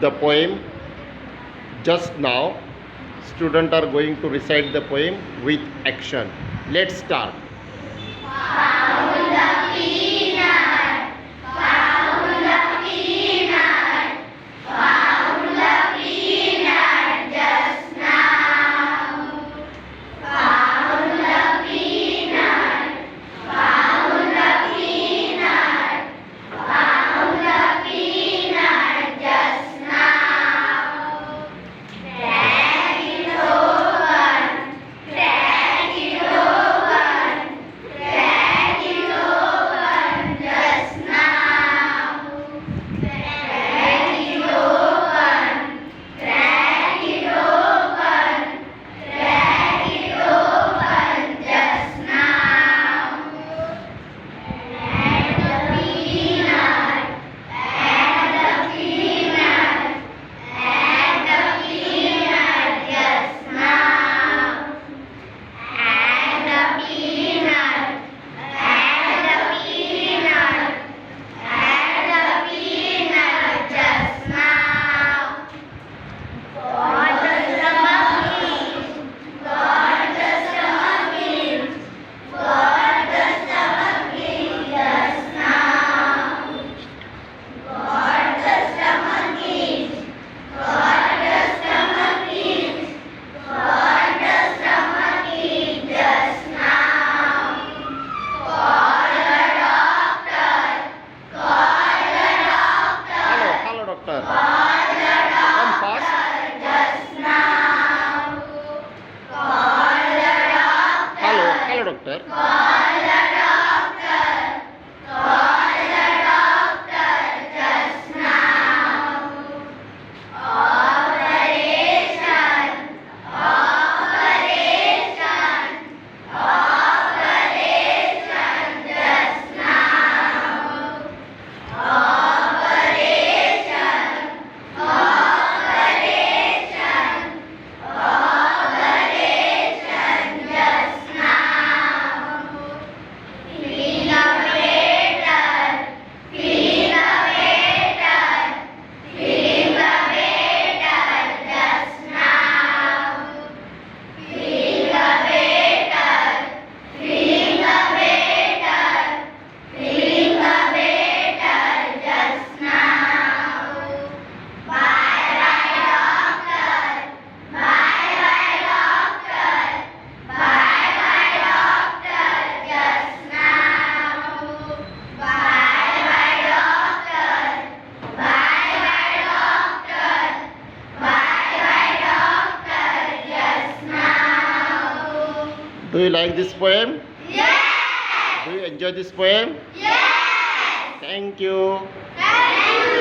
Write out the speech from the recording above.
the poem just now. Students are going to recite the poem with action. Let's start. Doctor. Come fast. Hello, doctor. Do you like this poem? Yes! Do you enjoy this poem? Yes! Thank you.